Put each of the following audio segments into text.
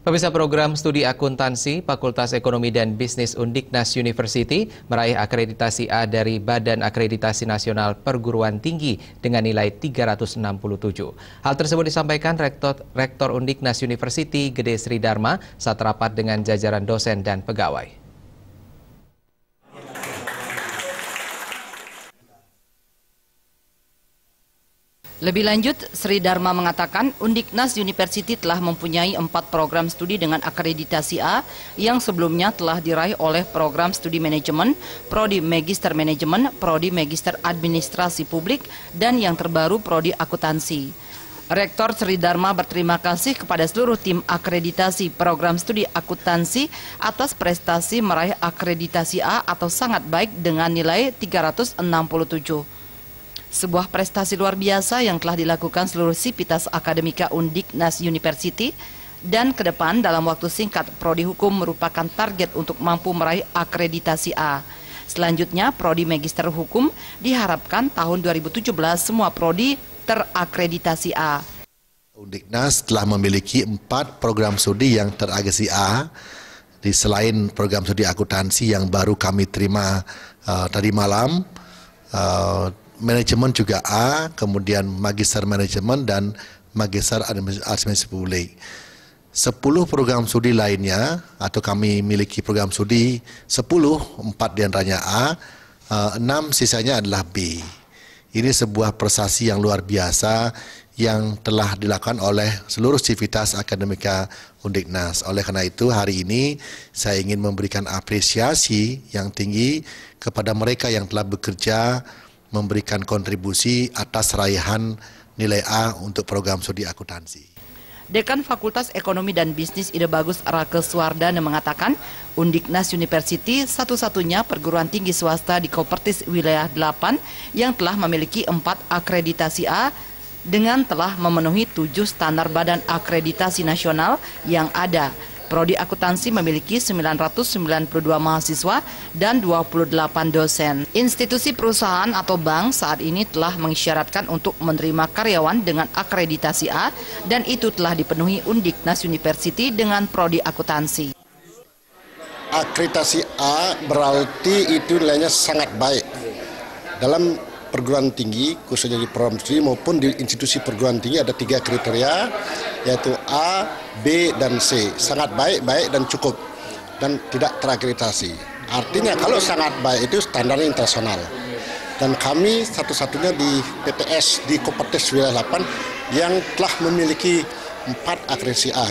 Pemirsa, program studi akuntansi Fakultas Ekonomi dan Bisnis Undiknas University meraih akreditasi A dari Badan Akreditasi Nasional Perguruan Tinggi dengan nilai 367. Hal tersebut disampaikan Rektor Undiknas University Gede Sri Dharma saat rapat dengan jajaran dosen dan pegawai. Lebih lanjut, Sri Dharma mengatakan Undiknas University telah mempunyai 4 program studi dengan akreditasi A yang sebelumnya telah diraih oleh program studi manajemen, prodi magister manajemen, prodi magister administrasi publik, dan yang terbaru prodi akuntansi. Rektor Sri Dharma berterima kasih kepada seluruh tim akreditasi program studi akuntansi atas prestasi meraih akreditasi A atau sangat baik dengan nilai 367. Sebuah prestasi luar biasa yang telah dilakukan seluruh sivitas akademika Undiknas University, dan ke depan dalam waktu singkat prodi hukum merupakan target untuk mampu meraih akreditasi A. Selanjutnya prodi magister hukum diharapkan tahun 2017 semua prodi terakreditasi A. Undiknas telah memiliki 4 program studi yang terakreditasi A, di selain program studi akuntansi yang baru kami terima tadi malam. Manajemen juga A, kemudian magister manajemen dan magister administrasi publik. 10 program studi lainnya, atau kami miliki program studi 10, 4 diantaranya A, 6 sisanya adalah B. Ini sebuah prestasi yang luar biasa yang telah dilakukan oleh seluruh sivitas akademika Undiknas. Oleh karena itu hari ini saya ingin memberikan apresiasi yang tinggi kepada mereka yang telah bekerja memberikan kontribusi atas raihan nilai A untuk program studi akuntansi. Dekan Fakultas Ekonomi dan Bisnis Ide Bagus Rake Suwardana mengatakan Undiknas University satu-satunya perguruan tinggi swasta di Kopertis Wilayah 8 yang telah memiliki 4 akreditasi A dengan telah memenuhi 7 standar Badan Akreditasi Nasional yang ada. Prodi akuntansi memiliki 992 mahasiswa dan 28 dosen. Institusi perusahaan atau bank saat ini telah mengisyaratkan untuk menerima karyawan dengan akreditasi A, dan itu telah dipenuhi Undiknas University dengan prodi akuntansi. Akreditasi A berarti itu nilainya sangat baik. Dalam perguruan tinggi, khususnya di program studi maupun di institusi perguruan tinggi ada 3 kriteria, yaitu A, B, dan C. Sangat baik, baik, dan cukup, dan tidak terakreditasi. Artinya kalau sangat baik itu standarnya internasional. Dan kami satu-satunya di PTS di Kopertis Wilayah 8 yang telah memiliki 4 akreditasi A.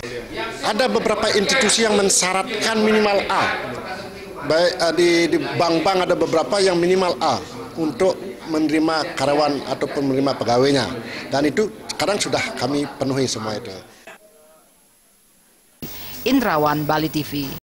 Ada beberapa institusi yang mensyaratkan minimal A. Baik di bank-bank ada beberapa yang minimal A untuk menerima karyawan ataupun menerima pegawainya, dan itu sekarang sudah kami penuhi semua itu. Indrawan, Bali TV.